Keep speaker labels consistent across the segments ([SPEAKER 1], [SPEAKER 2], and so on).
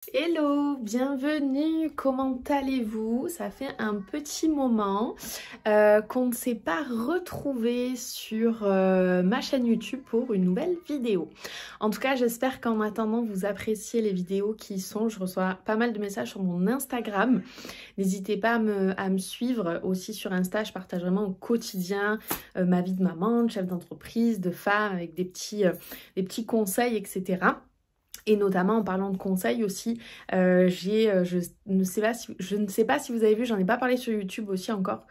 [SPEAKER 1] Hello, bienvenue, comment allez-vous? Ça fait un petit moment qu'on ne s'est pas retrouvé sur ma chaîne YouTube pour une nouvelle vidéo. En tout cas, j'espère qu'en attendant, vous appréciez les vidéos qui y sont. Je reçois pas mal de messages sur mon Instagram. N'hésitez pas à me suivre aussi sur Insta. Je partage vraiment au quotidien ma vie de maman, de chef d'entreprise, de femme, avec des petits conseils, etc. Et notamment en parlant de conseils aussi, je ne sais pas si vous avez vu, j'en ai pas parlé sur YouTube aussi encore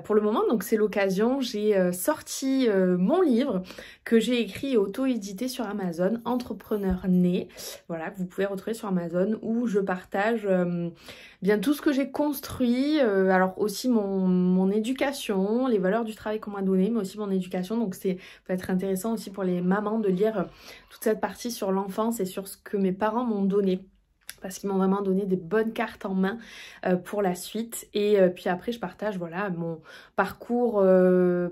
[SPEAKER 1] pour le moment, donc c'est l'occasion. J'ai sorti mon livre que j'ai écrit et auto-édité sur Amazon, Entrepreneur né, voilà, que vous pouvez retrouver sur Amazon, où je partage bien tout ce que j'ai construit, alors aussi mon éducation, les valeurs du travail qu'on m'a donné, mais aussi mon éducation, donc c'est peut être intéressant aussi pour les mamans de lire toute cette partie sur l'enfance et sur ce que mes parents m'ont donné, parce qu'ils m'ont vraiment donné des bonnes cartes en main pour la suite. Et puis après, je partage voilà, mon parcours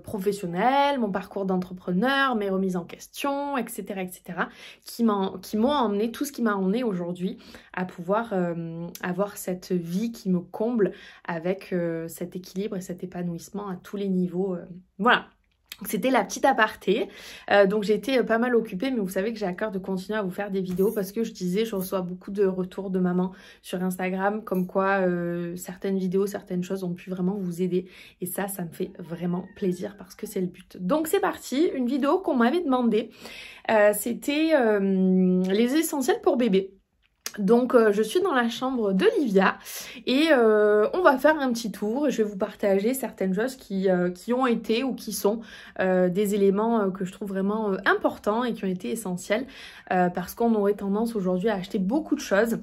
[SPEAKER 1] professionnel, mon parcours d'entrepreneur, mes remises en question, etc. etc. qui m'ont emmené, tout ce qui m'a emmené aujourd'hui à pouvoir avoir cette vie qui me comble avec cet équilibre et cet épanouissement à tous les niveaux. Voilà. C'était la petite aparté, donc j'ai été pas mal occupée, mais vous savez que j'ai à cœur de continuer à vous faire des vidéos parce que je reçois beaucoup de retours de mamans sur Instagram comme quoi certaines vidéos, certaines choses ont pu vraiment vous aider et ça me fait vraiment plaisir parce que c'est le but. Donc c'est parti, une vidéo qu'on m'avait demandé, c'était les essentiels pour bébé. Donc je suis dans la chambre de Livia et on va faire un petit tour. Je vais vous partager certaines choses qui ont été ou qui sont des éléments que je trouve vraiment importants et qui ont été essentiels parce qu'on aurait tendance aujourd'hui à acheter beaucoup de choses.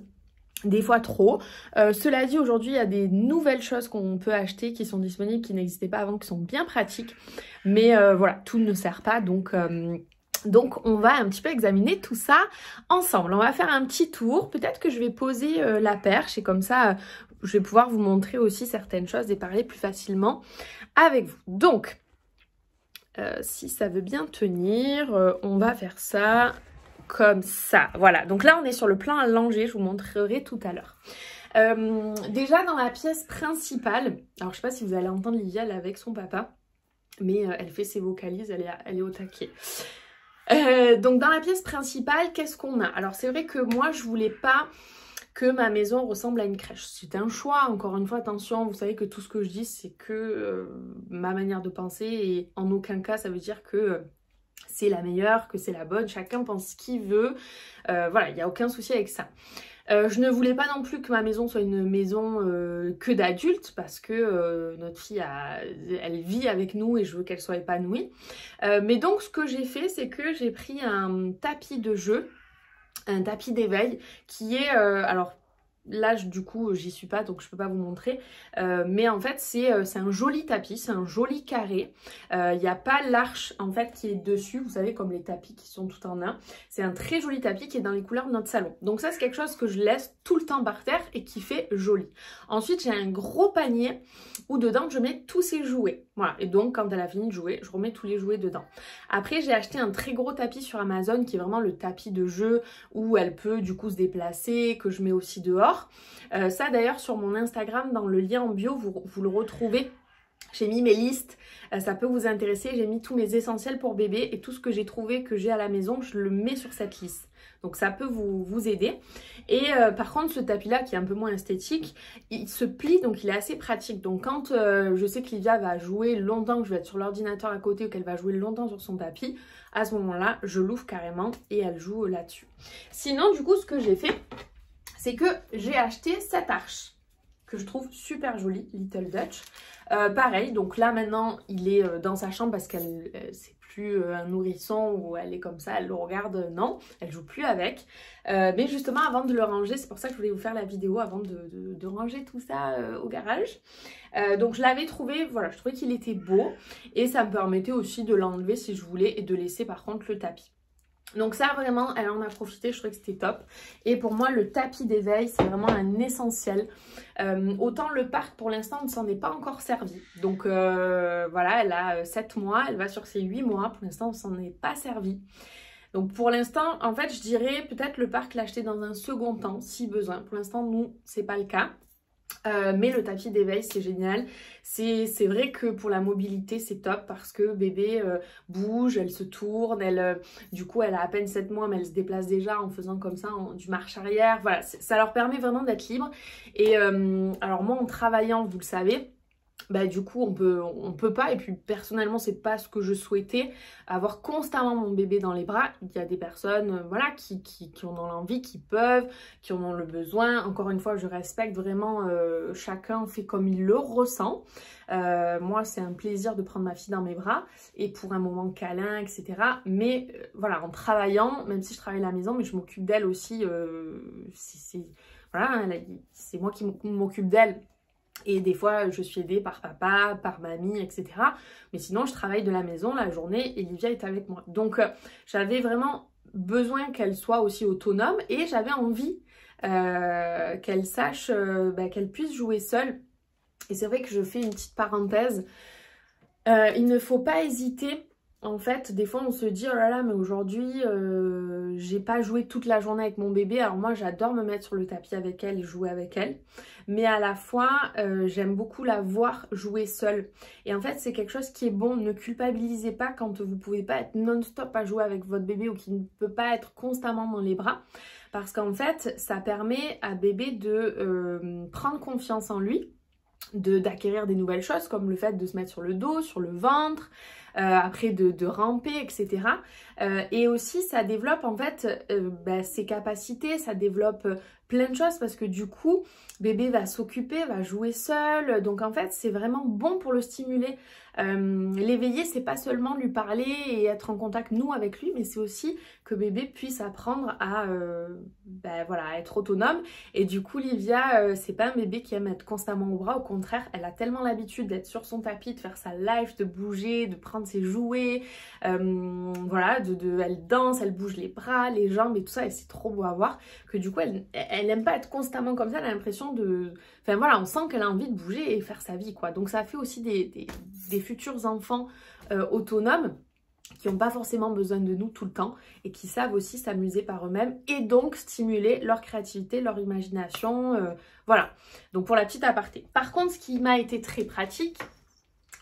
[SPEAKER 1] Des fois trop. Cela dit, aujourd'hui, il y a des nouvelles choses qu'on peut acheter qui sont disponibles, qui n'existaient pas avant, qui sont bien pratiques. Mais voilà, tout ne sert pas, donc on va un petit peu examiner tout ça ensemble. On va faire un petit tour. Peut-être que je vais poser la perche et comme ça, je vais pouvoir vous montrer aussi certaines choses et parler plus facilement avec vous. Donc, si ça veut bien tenir, on va faire ça comme ça. Voilà, donc là on est sur le plan allongé, je vous montrerai tout à l'heure. Déjà dans la pièce principale, alors je sais pas si vous allez entendre Livia, elle est avec son papa, mais elle fait ses vocalises, elle est au taquet. Donc dans la pièce principale, qu'est-ce qu'on a? Alors c'est vrai que moi je voulais pas que ma maison ressemble à une crèche. C'est un choix, encore une fois, attention, vous savez que tout ce que je dis c'est que ma manière de penser et en aucun cas ça veut dire que c'est la meilleure, que c'est la bonne, chacun pense ce qu'il veut, voilà, il n'y a aucun souci avec ça. Je ne voulais pas non plus que ma maison soit une maison que d'adultes parce que notre fille, elle vit avec nous et je veux qu'elle soit épanouie. Mais donc ce que j'ai fait, c'est que j'ai pris un tapis de jeu, un tapis d'éveil qui est, alors là du coup j'y suis pas donc je peux pas vous montrer, mais en fait c'est un joli tapis, c'est un joli carré, il n'y a pas l'arche en fait qui est dessus, vous savez comme les tapis qui sont tout en un, c'est un très joli tapis qui est dans les couleurs de notre salon, donc ça c'est quelque chose que je laisse tout le temps par terre et qui fait joli. Ensuite j'ai un gros panier où dedans je mets tous ces jouets, voilà, et donc quand elle a fini de jouer je remets tous les jouets dedans. Après j'ai acheté un très gros tapis sur Amazon qui est vraiment le tapis de jeu où elle peut du coup se déplacer, que je mets aussi dehors. Ça d'ailleurs sur mon Instagram dans le lien en bio vous le retrouvez. J'ai mis mes listes, ça peut vous intéresser, j'ai mis tous mes essentiels pour bébé et tout ce que j'ai trouvé que j'ai à la maison, je le mets sur cette liste. Donc ça peut vous aider. Et par contre ce tapis là qui est un peu moins esthétique, il se plie donc il est assez pratique. Donc quand je sais que Livia va jouer longtemps, que je vais être sur l'ordinateur à côté ou qu'elle va jouer longtemps sur son tapis, à ce moment là je l'ouvre carrément et elle joue là-dessus. Sinon du coup ce que j'ai fait, c'est que j'ai acheté cette arche que je trouve super jolie, Little Dutch. Pareil, donc là maintenant il est dans sa chambre parce qu'elle c'est plus un nourrisson où elle est comme ça, elle le regarde, non, elle joue plus avec. Mais justement avant de le ranger, c'est pour ça que je voulais vous faire la vidéo avant de ranger tout ça au garage. Donc je l'avais trouvé, voilà, je trouvais qu'il était beau et ça me permettait aussi de l'enlever si je voulais et de laisser par contre le tapis. Donc ça vraiment, elle en a profité, je trouvais que c'était top. Et pour moi, le tapis d'éveil, c'est vraiment un essentiel. Autant le parc, pour l'instant, ne s'en est pas encore servi. Donc voilà, elle a 7 mois, elle va sur ses 8 mois. Pour l'instant, on s'en est pas servi. Donc pour l'instant, en fait, je dirais peut-être le parc l'acheter dans un second temps, si besoin. Pour l'instant, nous, c'est pas le cas. Mais le tapis d'éveil, c'est génial. C'est vrai que pour la mobilité, c'est top parce que bébé bouge, elle se tourne, du coup, elle a à peine 7 mois, mais elle se déplace déjà en faisant comme ça du marche arrière. Voilà, ça leur permet vraiment d'être libre. Et alors moi, en travaillant, vous le savez, bah du coup on peut pas, et puis personnellement c'est pas ce que je souhaitais, avoir constamment mon bébé dans les bras. Il y a des personnes voilà qui en ont l'envie, qui peuvent, qui en ont le besoin. Encore une fois, je respecte vraiment, chacun fait comme il le ressent. Moi c'est un plaisir de prendre ma fille dans mes bras et pour un moment câlin, etc. Mais voilà, en travaillant, même si je travaille à la maison, mais je m'occupe d'elle aussi, voilà, c'est moi qui m'occupe d'elle. Et des fois, je suis aidée par papa, par mamie, etc. Mais sinon, je travaille de la maison la journée et Livia est avec moi. Donc, j'avais vraiment besoin qu'elle soit aussi autonome et j'avais envie qu'elle sache, qu'elle puisse jouer seule. Et c'est vrai que je fais une petite parenthèse. Il ne faut pas hésiter. En fait, des fois on se dit oh là là, mais aujourd'hui j'ai pas joué toute la journée avec mon bébé. Alors moi j'adore me mettre sur le tapis avec elle et jouer avec elle, mais à la fois j'aime beaucoup la voir jouer seule. Et en fait c'est quelque chose qui est bon. Ne culpabilisez pas quand vous pouvez pas être non-stop à jouer avec votre bébé ou qui ne peut pas être constamment dans les bras, parce qu'en fait ça permet à bébé de prendre confiance en lui, d'acquérir des nouvelles choses comme le fait de se mettre sur le dos, sur le ventre, après de ramper, etc. Et aussi ça développe en fait ses capacités, ça développe plein de choses parce que du coup bébé va s'occuper, va jouer seul. Donc en fait c'est vraiment bon pour le stimuler. L'éveiller, c'est pas seulement lui parler et être en contact nous avec lui, mais c'est aussi que bébé puisse apprendre à voilà, être autonome. Et du coup Livia, c'est pas un bébé qui aime être constamment au bras, au contraire elle a tellement l'habitude d'être sur son tapis, de faire sa life, de bouger, de prendre ses jouets, voilà, elle danse, elle bouge les bras, les jambes et tout ça, et c'est trop beau à voir, que du coup elle aime pas être constamment comme ça, elle a l'impression de... Enfin voilà, on sent qu'elle a envie de bouger et faire sa vie quoi. Donc ça fait aussi des futurs enfants autonomes qui n'ont pas forcément besoin de nous tout le temps et qui savent aussi s'amuser par eux-mêmes et donc stimuler leur créativité, leur imagination, voilà. Donc pour la petite aparté. Par contre, ce qui m'a été très pratique,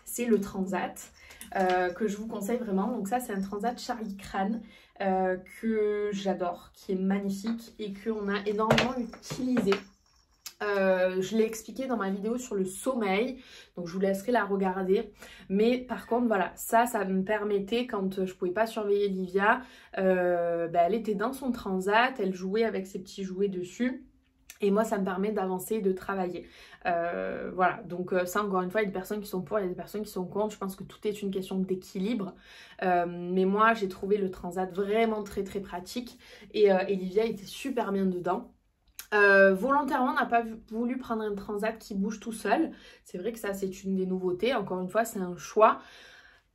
[SPEAKER 1] c'est le transat que je vous conseille vraiment. Donc ça, c'est un transat Charlie Crane que j'adore, qui est magnifique et qu'on a énormément utilisé. Je l'ai expliqué dans ma vidéo sur le sommeil, donc je vous laisserai la regarder. Mais par contre voilà, ça me permettait, quand je pouvais pas surveiller Livia, elle était dans son transat, elle jouait avec ses petits jouets dessus. Et moi ça me permet d'avancer et de travailler. Voilà, donc ça encore une fois, il y a des personnes qui sont pour, il y a des personnes qui sont contre. Je pense que tout est une question d'équilibre. Mais moi j'ai trouvé le transat vraiment très très pratique. Et Livia était super bien dedans. Volontairement, on n'a pas voulu prendre un transat qui bouge tout seul. C'est vrai que ça c'est une des nouveautés. Encore une fois, c'est un choix.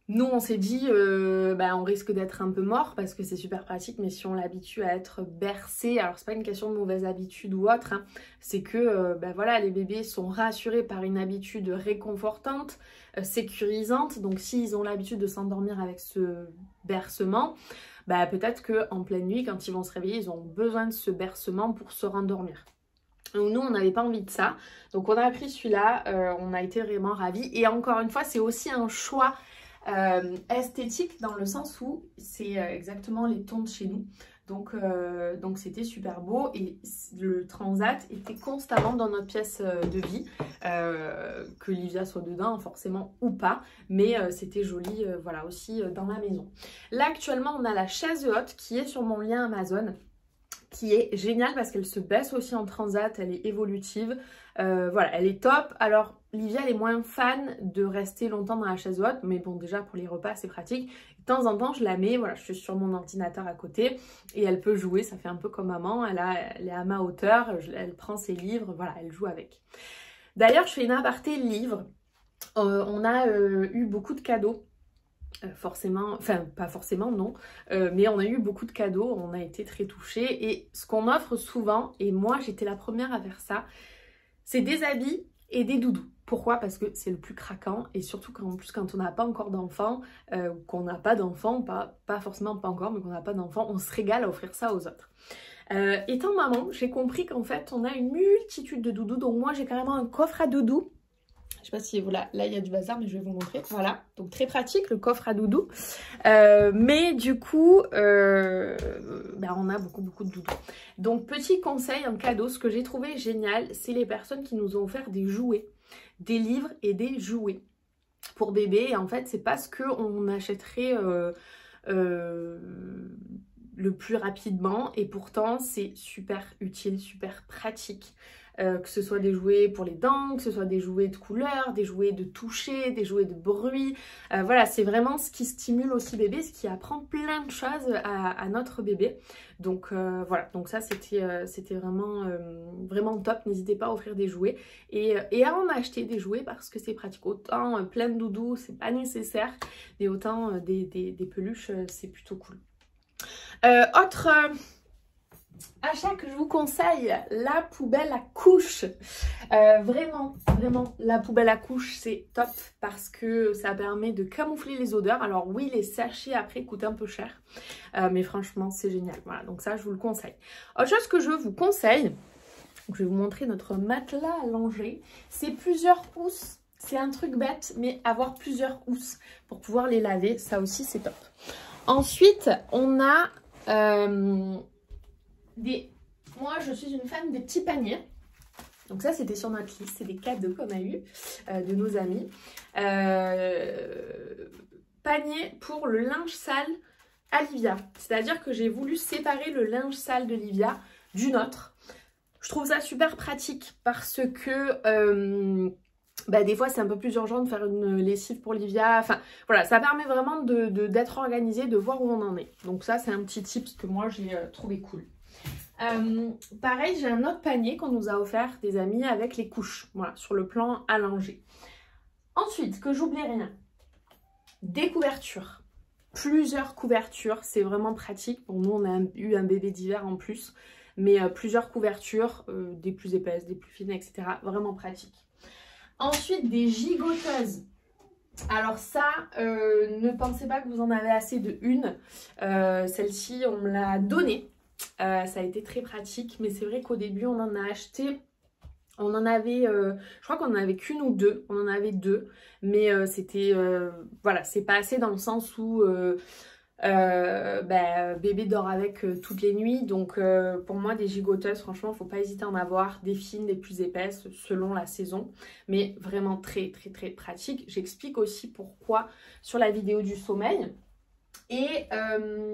[SPEAKER 1] Nous on s'est dit on risque d'être un peu mort parce que c'est super pratique, mais si on l'habitue à être bercé, alors c'est pas une question de mauvaise habitude ou autre, hein, c'est que voilà, les bébés sont rassurés par une habitude réconfortante, sécurisante. Donc s'ils ont l'habitude de s'endormir avec ce bercement, peut-être qu'en pleine nuit, quand ils vont se réveiller, ils ont besoin de ce bercement pour se rendormir. Donc nous, on n'avait pas envie de ça. Donc on a pris celui-là, on a été vraiment ravis. Et encore une fois, c'est aussi un choix esthétique dans le sens où c'est exactement les tons de chez nous. Donc c'était super beau et le transat était constamment dans notre pièce de vie, que Livia soit dedans forcément ou pas, mais c'était joli voilà aussi dans la maison. Là actuellement on a la chaise haute qui est sur mon lien Amazon, qui est géniale parce qu'elle se baisse aussi en transat, elle est évolutive, voilà, elle est top. Alors Livia elle est moins fan de rester longtemps dans la chaise haute, mais bon déjà pour les repas c'est pratique. De temps en temps je la mets, voilà, je suis sur mon ordinateur à côté et elle peut jouer, ça fait un peu comme maman, elle est à ma hauteur, elle prend ses livres, voilà, elle joue avec. D'ailleurs je fais une aparté livre, on a eu beaucoup de cadeaux. Forcément, enfin pas forcément non, mais on a eu beaucoup de cadeaux, on a été très touchés et ce qu'on offre souvent, et moi j'étais la première à faire ça, c'est des habits et des doudous. Pourquoi? Parce que c'est le plus craquant et surtout en plus quand on n'a pas encore d'enfants, qu'on n'a pas d'enfants, pas forcément pas encore, mais qu'on n'a pas d'enfants, on se régale à offrir ça aux autres. Étant maman, j'ai compris qu'en fait on a une multitude de doudous, donc moi j'ai carrément un coffre à doudous. Je sais pas si voilà, là il y a du bazar mais je vais vous montrer. Voilà, donc très pratique le coffre à doudou. Mais du coup, on a beaucoup de doudous. Donc petit conseil en cadeau, ce que j'ai trouvé génial, c'est les personnes qui nous ont offert des jouets, des livres et des jouets pour bébé. Et en fait, c'est pas ce qu'on achèterait le plus rapidement et pourtant c'est super utile, super pratique. Que ce soit des jouets pour les dents, que ce soit des jouets de couleur, des jouets de toucher, des jouets de bruit. Voilà, c'est vraiment ce qui stimule aussi bébé, ce qui apprend plein de choses à notre bébé. Donc voilà, donc ça c'était vraiment top. N'hésitez pas à offrir des jouets et à en acheter des jouets parce que c'est pratique. Autant plein de doudous, c'est pas nécessaire, mais autant des peluches, c'est plutôt cool. Autre achat que je vous conseille, la poubelle à couches. Vraiment, la poubelle à couches, c'est top parce que ça permet de camoufler les odeurs. Alors oui, les sachets après coûtent un peu cher, mais franchement, c'est génial. Voilà, donc ça, je vous le conseille. Autre chose que je vous conseille, je vais vous montrer notre matelas allongé. C'est plusieurs housses. C'est un truc bête, mais avoir plusieurs housses pour pouvoir les laver, ça aussi, c'est top. Ensuite, on a... Moi je suis une fan des petits paniers, donc ça c'était sur notre liste, c'est des cadeaux qu'on a eu de nos amis. Panier pour le linge sale à Livia, c'est à dire que j'ai voulu séparer le linge sale de Livia du nôtre. Je trouve ça super pratique parce que des fois c'est un peu plus urgent de faire une lessive pour Livia, enfin voilà, ça permet vraiment d'être organisé, de voir où on en est. Donc ça c'est un petit tip que moi j'ai trouvé cool. Pareil, j'ai un autre panier qu'on nous a offert des amis avec les couches, voilà, sur le plan allongé. Ensuite, que j'oublie rien, des couvertures, plusieurs couvertures, c'est vraiment pratique. Pour nous, on a eu un bébé d'hiver en plus, mais plusieurs couvertures, des plus épaisses, des plus fines, etc. Vraiment pratique. Ensuite, des gigoteuses. Alors ça, ne pensez pas que vous en avez assez de une. Celle-ci, on me l'a donnée. Ça a été très pratique, mais c'est vrai qu'au début on en a acheté, on en avait, je crois qu'on en avait qu'une ou deux, on en avait deux, mais c'était, voilà, c'est pas assez dans le sens où bébé dort avec toutes les nuits, donc pour moi des gigoteuses, franchement faut pas hésiter à en avoir, des fines, des plus épaisses selon la saison, mais vraiment très pratique. J'explique aussi pourquoi sur la vidéo du sommeil. Et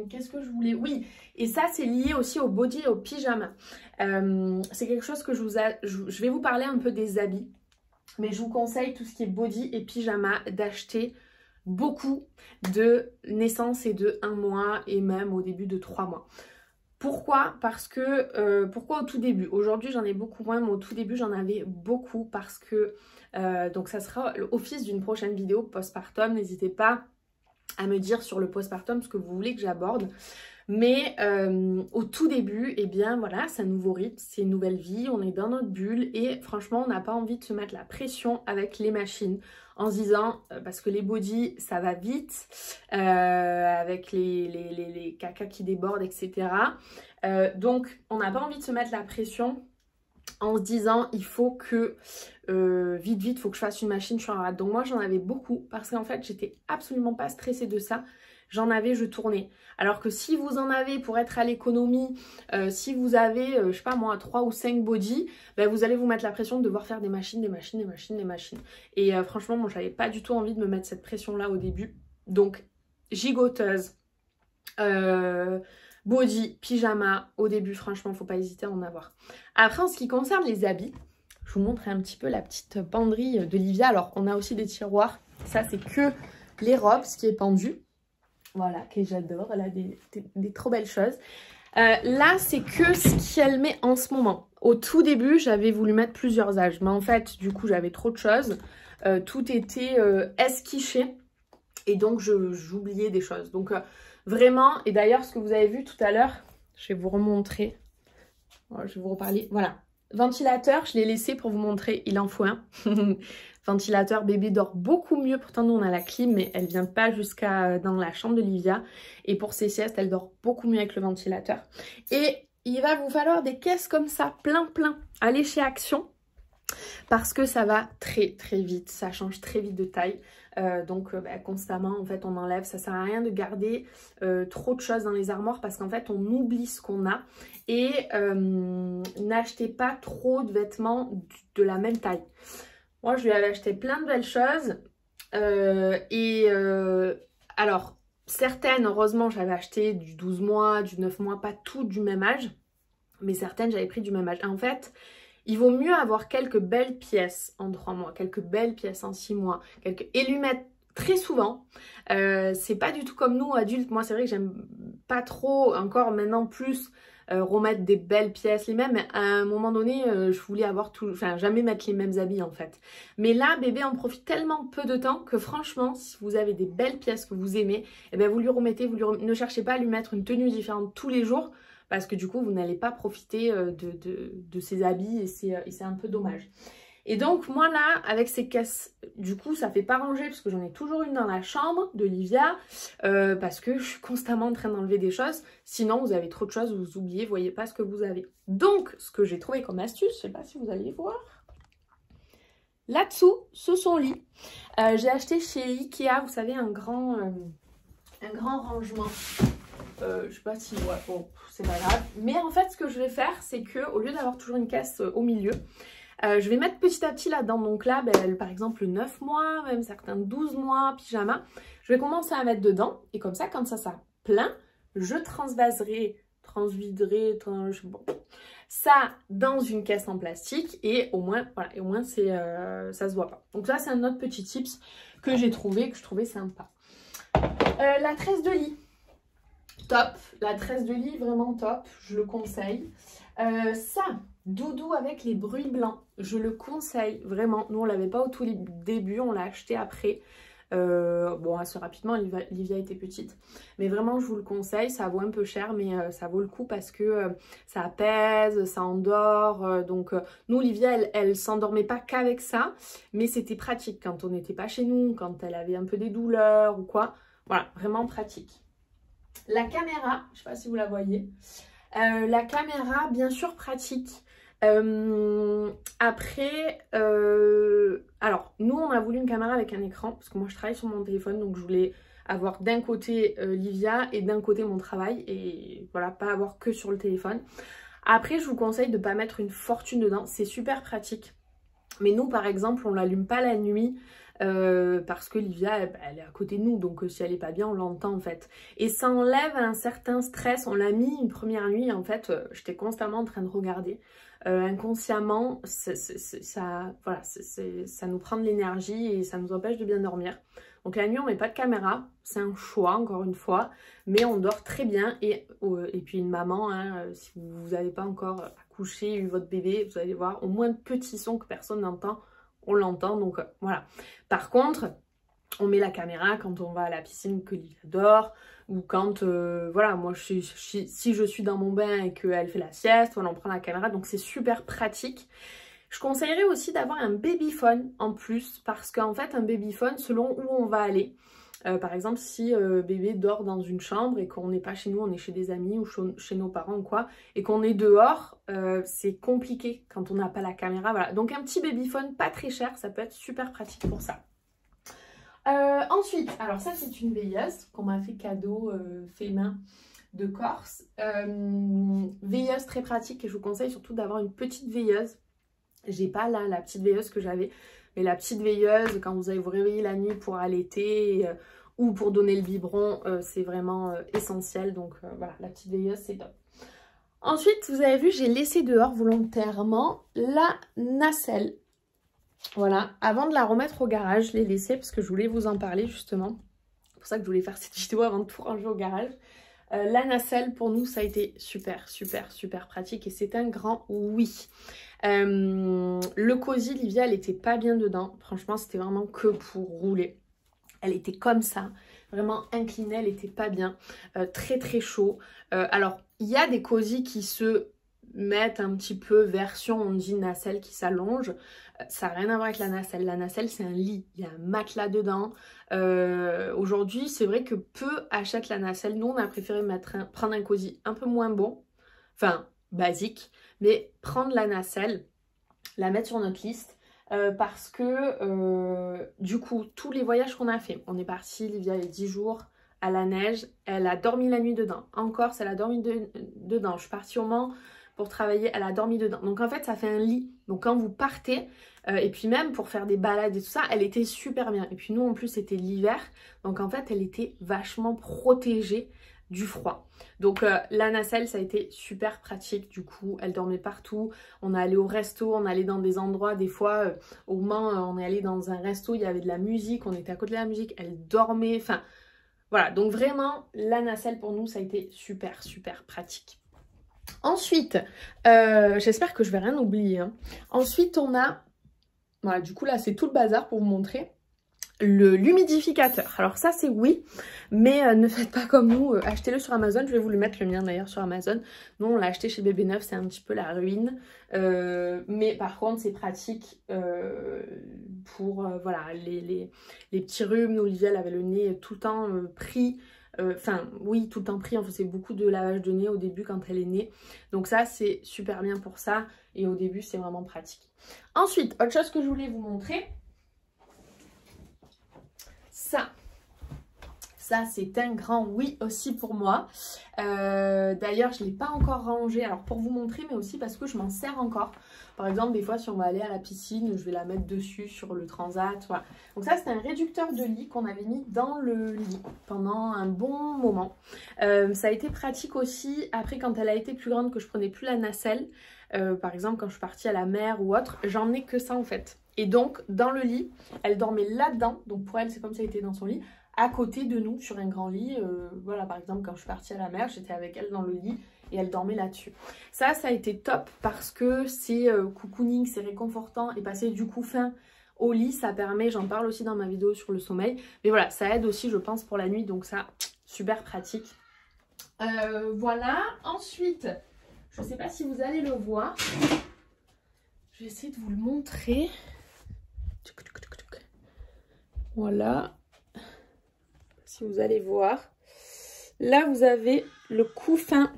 [SPEAKER 1] qu'est-ce que je voulais... Oui, et ça c'est lié aussi au body et au pyjama. C'est quelque chose que je vais vous parler un peu des habits. Mais je vous conseille tout ce qui est body et pyjama d'acheter beaucoup de naissance et de 1 mois et même au début de 3 mois. Pourquoi? Parce que, pourquoi au tout début? Aujourd'hui j'en ai beaucoup moins, mais au tout début j'en avais beaucoup parce que, donc ça sera l'office d'une prochaine vidéo postpartum, n'hésitez pas à me dire sur le postpartum ce que vous voulez que j'aborde. Mais au tout début, eh bien voilà, c'est un nouveau rythme, c'est une nouvelle vie, on est dans notre bulle et franchement on n'a pas envie de se mettre la pression avec les machines en se disant, parce que les body ça va vite, avec les cacas qui débordent, etc. Donc on n'a pas envie de se mettre la pression en se disant il faut que vite il faut que je fasse une machine, je suis en rate. Donc moi j'en avais beaucoup parce qu'en fait j'étais absolument pas stressée de ça. J'en avais, je tournais. Alors que si vous en avez pour être à l'économie, si vous avez, je sais pas moi, 3 ou 5 body, ben vous allez vous mettre la pression de devoir faire des machines. Et franchement, moi j'avais pas du tout envie de me mettre cette pression-là au début. Donc, gigoteuse, body, pyjama, au début, franchement, faut pas hésiter à en avoir. Après, en ce qui concerne les habits, je vous montre un petit peu la petite penderie de Livia. Alors, on a aussi des tiroirs. Ça, c'est que les robes, ce qui est pendu. Voilà, que j'adore. Elle a des trop belles choses. Là, c'est que ce qu'elle met en ce moment. Au tout début, j'avais voulu mettre plusieurs âges. Mais en fait, du coup, j'avais trop de choses. Tout était esquiché. Et donc, j'oubliais des choses. Donc, vraiment, et d'ailleurs, ce que vous avez vu tout à l'heure, je vais vous remontrer. Je vais vous reparler. Voilà. Ventilateur, je l'ai laissé pour vous montrer, il en faut un. Ventilateur, bébé dort beaucoup mieux. Pourtant, nous, on a la clim, mais elle vient pas jusqu'à dans la chambre de Livia. Et pour ses siestes, elle dort beaucoup mieux avec le ventilateur. Et il va vous falloir des caisses comme ça, plein. Allez chez Action. Parce que ça va très vite, ça change très vite de taille. Donc constamment en fait on enlève, ça sert à rien de garder trop de choses dans les armoires parce qu'en fait on oublie ce qu'on a. Et n'achetez pas trop de vêtements de la même taille. Moi je lui avais acheté plein de belles choses alors certaines heureusement j'avais acheté du 12 mois, du 9 mois, pas tout du même âge, mais certaines j'avais pris du même âge. En fait il vaut mieux avoir quelques belles pièces en 3 mois, quelques belles pièces en 6 mois, et lui mettre très souvent. C'est pas du tout comme nous, adultes. Moi, c'est vrai que j'aime pas trop, encore maintenant plus, remettre des belles pièces les mêmes. Mais à un moment donné, je voulais avoir tout, enfin, jamais mettre les mêmes habits en fait. Mais là, bébé en profite tellement peu de temps que franchement, si vous avez des belles pièces que vous aimez, eh bien, vous lui remettez, ne cherchez pas à lui mettre une tenue différente tous les jours. Parce que du coup, vous n'allez pas profiter de ces habits et c'est un peu dommage. Et donc, moi là, avec ces caisses, du coup, ça fait pas ranger parce que j'en ai toujours une dans la chambre de Livia. Parce que je suis constamment en train d'enlever des choses. Sinon, vous avez trop de choses, vous oubliez, vous voyez pas ce que vous avez. Donc, ce que j'ai trouvé comme astuce, je sais pas si vous allez voir. Là-dessous, c'est son lit. J'ai acheté chez Ikea, vous savez, un grand rangement. Je sais pas si, ouais, bon, c'est pas grave. Mais en fait, ce que je vais faire, c'est que au lieu d'avoir toujours une caisse au milieu, je vais mettre petit à petit là-dedans. Donc là, par exemple, 9 mois, même certains 12 mois, pyjama. Je vais commencer à mettre dedans. Et comme ça, quand ça plein, je transviderai, bon, ça dans une caisse en plastique. Et au moins, voilà, et au moins ça se voit pas. Donc ça, c'est un autre petit tips que j'ai trouvé, que je trouvais sympa. La tresse de lit. Top, la tresse de lit vraiment top, je le conseille. Ça, doudou avec les bruits blancs, je le conseille vraiment. Nous on l'avait pas au tout début, on l'a acheté après. Bon, assez rapidement, Livia était petite. Mais vraiment, je vous le conseille, ça vaut un peu cher, mais ça vaut le coup parce que ça apaise, ça endort. Donc nous, Livia, elle s'endormait pas qu'avec ça, mais c'était pratique quand on n'était pas chez nous, quand elle avait un peu des douleurs ou quoi. Voilà, vraiment pratique. La caméra, je ne sais pas si vous la voyez. La caméra, bien sûr, pratique. Après, alors, nous, on a voulu une caméra avec un écran, parce que moi, je travaille sur mon téléphone, donc je voulais avoir d'un côté Livia et d'un côté mon travail, et voilà, pas avoir que sur le téléphone. Après, je vous conseille de ne pas mettre une fortune dedans, c'est super pratique. Mais nous, par exemple, on ne l'allume pas la nuit, parce que Livia elle est à côté de nous, donc si elle est pas bien on l'entend en fait, et ça enlève un certain stress. On l'a mis une première nuit en fait, j'étais constamment en train de regarder, inconsciemment voilà, ça nous prend de l'énergie et ça nous empêche de bien dormir. Donc la nuit on met pas de caméra, c'est un choix encore une fois, mais on dort très bien. Et puis une maman, hein, si vous n'avez pas encore accouché, eu votre bébé, vous allez voir au moins de petits sons que personne n'entend, on l'entend, donc voilà. Par contre, on met la caméra quand on va à la piscine que Livia dort, ou quand, voilà, moi, si je suis dans mon bain et qu'elle fait la sieste, voilà, on prend la caméra, donc c'est super pratique. Je conseillerais aussi d'avoir un babyphone en plus, parce qu'en fait, un babyphone, selon où on va aller, par exemple, si bébé dort dans une chambre et qu'on n'est pas chez nous, on est chez des amis ou chez nos parents ou quoi, et qu'on est dehors, c'est compliqué quand on n'a pas la caméra. Voilà. Donc un petit babyphone pas très cher, ça peut être super pratique pour ça. Ensuite, alors ça c'est une veilleuse qu'on m'a fait cadeau fait main de Corse. Veilleuse très pratique, et je vous conseille surtout d'avoir une petite veilleuse. J'ai pas là la petite veilleuse que j'avais. Mais la petite veilleuse, quand vous allez vous réveiller la nuit pour allaiter ou pour donner le biberon, c'est vraiment essentiel. Donc voilà, la petite veilleuse, c'est top. Ensuite, vous avez vu, j'ai laissé dehors volontairement la nacelle. Voilà, avant de la remettre au garage, je l'ai laissée parce que je voulais vous en parler justement. C'est pour ça que je voulais faire cette vidéo avant de tout ranger au garage. La nacelle, pour nous, ça a été super pratique et c'est un grand oui. Le cosy, Livia, elle était pas bien dedans. Franchement, c'était vraiment que pour rouler. Elle était comme ça, vraiment inclinée, elle était pas bien. Très chaud. Alors, il y a des cosy qui se mettre un petit peu version, on dit nacelle qui s'allonge. Ça n'a rien à voir avec la nacelle. La nacelle, c'est un lit. Il y a un matelas dedans. Aujourd'hui, c'est vrai que peu achètent la nacelle. Nous, on a préféré prendre un cosy un peu moins bon. Enfin, basique. Mais prendre la nacelle, la mettre sur notre liste. Parce que, du coup, tous les voyages qu'on a fait, on est parti, Livia, il y a 10 jours, à la neige. Elle a dormi la nuit dedans. En Corse, elle a dormi dedans. Je suis partie au Mans pour travailler, elle a dormi dedans. Donc en fait, ça fait un lit. Donc quand vous partez, et puis même pour faire des balades et tout ça, elle était super bien. Et puis nous, en plus, c'était l'hiver. Donc en fait, elle était vachement protégée du froid. Donc la nacelle, ça a été super pratique. Du coup, elle dormait partout. On est allé au resto, on allait dans des endroits. Des fois, au Mans, on est allé dans un resto, il y avait de la musique. On était à côté de la musique. Elle dormait. Enfin, voilà. Donc vraiment, la nacelle, pour nous, ça a été super, super pratique. Ensuite, j'espère que je vais rien oublier. Hein. Ensuite, on a, voilà, du coup là c'est tout le bazar pour vous montrer, l'humidificateur. Alors ça c'est oui, mais ne faites pas comme nous, achetez-le sur Amazon. Je vais vous le mettre, le mien d'ailleurs, sur Amazon. Nous on l'a acheté chez Bébé Neuf, c'est un petit peu la ruine. Mais par contre c'est pratique pour voilà, les petits rhumes. Olivia elle avait le nez tout le temps pris. Enfin, oui, tout le temps pris. On faisait beaucoup de lavage de nez au début quand elle est née. Donc ça, c'est super bien pour ça. Et au début, c'est vraiment pratique. Ensuite, autre chose que je voulais vous montrer. Ça, c'est un grand oui aussi pour moi. D'ailleurs, je ne l'ai pas encore rangé. Alors, pour vous montrer, mais aussi parce que je m'en sers encore. Par exemple, des fois, si on va aller à la piscine, je vais la mettre dessus sur le transat. Voilà. Donc ça, c'est un réducteur de lit qu'on avait mis dans le lit pendant un bon moment. Ça a été pratique aussi. Après, quand elle a été plus grande, que je prenais plus la nacelle. Par exemple, quand je suis partie à la mer ou autre, j'en ai que ça en fait. Et donc, dans le lit, elle dormait là-dedans. Donc pour elle, c'est comme si elle était dans son lit. À côté de nous, sur un grand lit. Voilà, par exemple, quand je suis partie à la mer, j'étais avec elle dans le lit et elle dormait là-dessus. Ça a été top parce que c'est cocooning, c'est réconfortant et passer du couffin au lit, ça permet, j'en parle aussi dans ma vidéo sur le sommeil. Mais voilà, ça aide aussi, je pense, pour la nuit. Donc ça, super pratique. Voilà, ensuite, je ne sais pas si vous allez le voir. Je vais essayer de vous le montrer. Voilà. Si vous allez voir. Là, vous avez le couffin.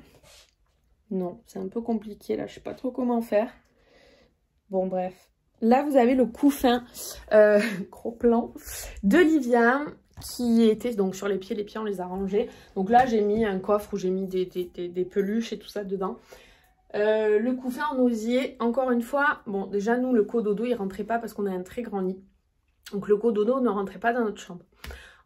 [SPEAKER 1] Non, c'est un peu compliqué. Là, je ne sais pas trop comment faire. Bon, bref. Là, vous avez le couffin, gros plan, de Livia, qui était donc sur les pieds. Les pieds, on les a rangés. Donc là, j'ai mis un coffre où j'ai mis des peluches et tout ça dedans. Le couffin en osier, encore une fois, bon, déjà, nous, le cododo, il ne rentrait pas parce qu'on a un très grand lit. Donc, le cododo ne rentrait pas dans notre chambre.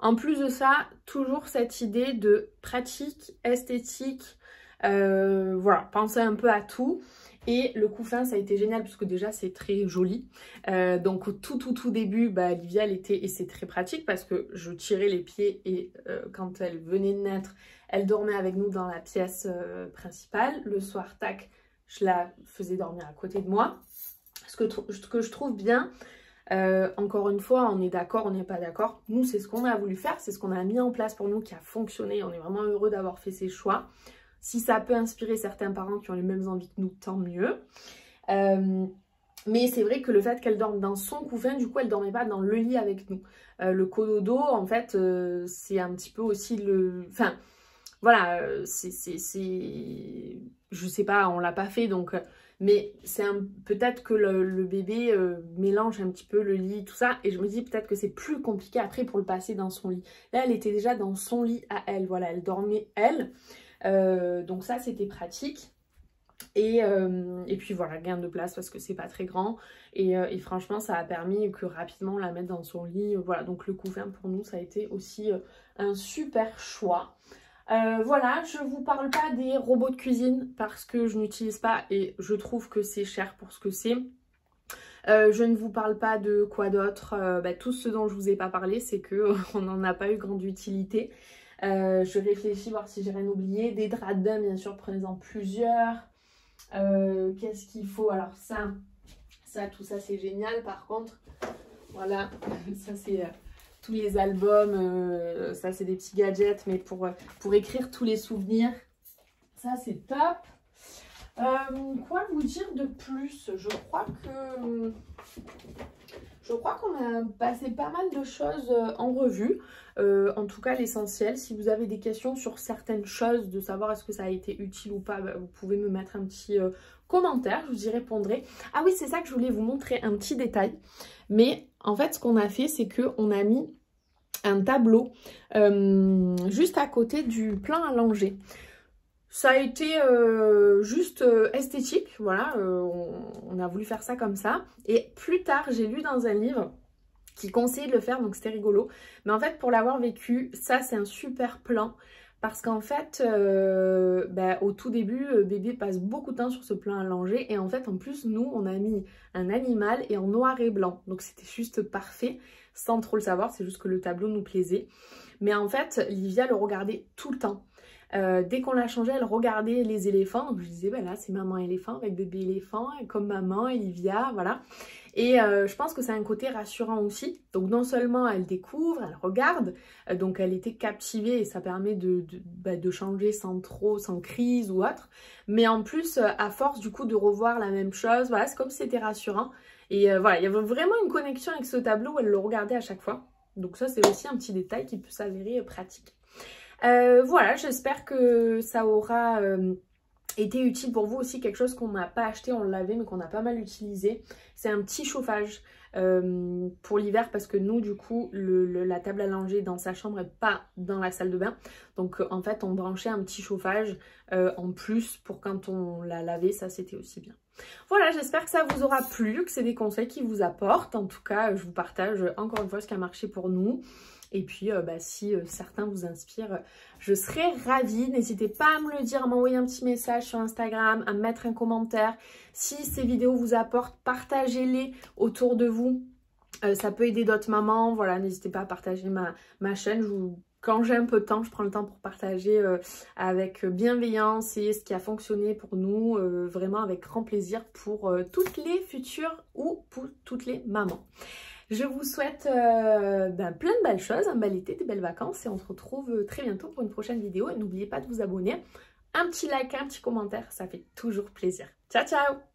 [SPEAKER 1] En plus de ça, toujours cette idée de pratique, esthétique, voilà, penser un peu à tout. Et le couffin, ça a été génial parce que déjà, c'est très joli. Donc, au tout début, bah, Livia, elle était, et c'est très pratique parce que je tirais les pieds et quand elle venait de naître, elle dormait avec nous dans la pièce principale. Le soir, tac, je la faisais dormir à côté de moi. Ce que je trouve bien, encore une fois, on est d'accord, on n'est pas d'accord. Nous, c'est ce qu'on a voulu faire, c'est ce qu'on a mis en place pour nous qui a fonctionné. On est vraiment heureux d'avoir fait ces choix. Si ça peut inspirer certains parents qui ont les mêmes envies que nous, tant mieux. Mais c'est vrai que le fait qu'elle dorme dans son couffin, du coup, elle ne dormait pas dans le lit avec nous. Le cododo, en fait, c'est un petit peu aussi le... Enfin, voilà, je sais pas, on l'a pas fait, donc... Mais c'est peut-être que le bébé mélange un petit peu le lit, tout ça. Et je me dis peut-être que c'est plus compliqué après pour le passer dans son lit. Là, elle était déjà dans son lit à elle. Voilà, elle dormait elle. Donc ça, c'était pratique. Et puis voilà, gain de place parce que c'est pas très grand. Et franchement, ça a permis que rapidement on la mette dans son lit. Voilà, donc le couffin pour nous, ça a été aussi un super choix. Voilà, je vous parle pas des robots de cuisine parce que je n'utilise pas et je trouve que c'est cher pour ce que c'est. Je ne vous parle pas de quoi d'autre. Tout ce dont je vous ai pas parlé, c'est que on n'en a pas eu grande utilité. Je réfléchis voir si j'ai rien oublié. Des draps de bain, bien sûr, prenez-en plusieurs. Qu'est-ce qu'il faut? Alors tout ça c'est génial. Par contre, voilà, ça c'est... tous les albums, ça c'est des petits gadgets, mais pour écrire tous les souvenirs, ça c'est top. Quoi vous dire de plus? Je crois qu'on a passé pas mal de choses en revue. En tout cas, l'essentiel. Si vous avez des questions sur certaines choses, de savoir est-ce que ça a été utile ou pas, bah, vous pouvez me mettre un petit commentaire, je vous y répondrai. Ah oui, c'est ça que je voulais vous montrer, un petit détail. Mais en fait, ce qu'on a fait, c'est qu'on a mis un tableau juste à côté du plan à langer. Ça a été juste esthétique, voilà, on a voulu faire ça comme ça. Et plus tard, j'ai lu dans un livre qui conseillait de le faire, donc c'était rigolo. Mais en fait, pour l'avoir vécu, ça c'est un super plan. Parce qu'en fait, au tout début, bébé passe beaucoup de temps sur ce plan à langer. Et en fait, en plus, nous, on a mis un animal et en noir et blanc. Donc c'était juste parfait, sans trop le savoir. C'est juste que le tableau nous plaisait. Mais en fait, Livia le regardait tout le temps. Dès qu'on l'a changé, elle regardait les éléphants. Donc je disais, ben là, c'est maman éléphant avec bébé éléphant, comme maman, Olivia, voilà. Et je pense que c'est un côté rassurant aussi. Donc non seulement elle découvre, elle regarde, donc elle était captivée et ça permet de changer sans crise ou autre. Mais en plus, à force du coup de revoir la même chose, voilà, c'est comme si c'était rassurant. Et voilà, il y avait vraiment une connexion avec ce tableau où elle le regardait à chaque fois. Donc ça, c'est aussi un petit détail qui peut s'avérer pratique. Voilà, j'espère que ça aura été utile pour vous aussi, quelque chose qu'on n'a pas acheté, on l'avait mais qu'on a pas mal utilisé. C'est un petit chauffage pour l'hiver parce que nous du coup la table à langer dans sa chambre et pas dans la salle de bain. Donc en fait on branchait un petit chauffage en plus pour quand on l'a lavé, ça c'était aussi bien. Voilà, j'espère que ça vous aura plu, que c'est des conseils qui vous apportent. En tout cas, je vous partage encore une fois ce qui a marché pour nous. Et puis, si certains vous inspirent, je serai ravie. N'hésitez pas à me le dire, à m'envoyer un petit message sur Instagram, à me mettre un commentaire. Si ces vidéos vous apportent, partagez-les autour de vous. Ça peut aider d'autres mamans. Voilà, n'hésitez pas à partager ma chaîne. Quand j'ai un peu de temps, je prends le temps pour partager avec bienveillance et ce qui a fonctionné pour nous, vraiment avec grand plaisir pour toutes les futures ou pour toutes les mamans. Je vous souhaite plein de belles choses, un bel été, des belles vacances et on se retrouve très bientôt pour une prochaine vidéo. Et n'oubliez pas de vous abonner, un petit like, un petit commentaire, ça fait toujours plaisir. Ciao, ciao!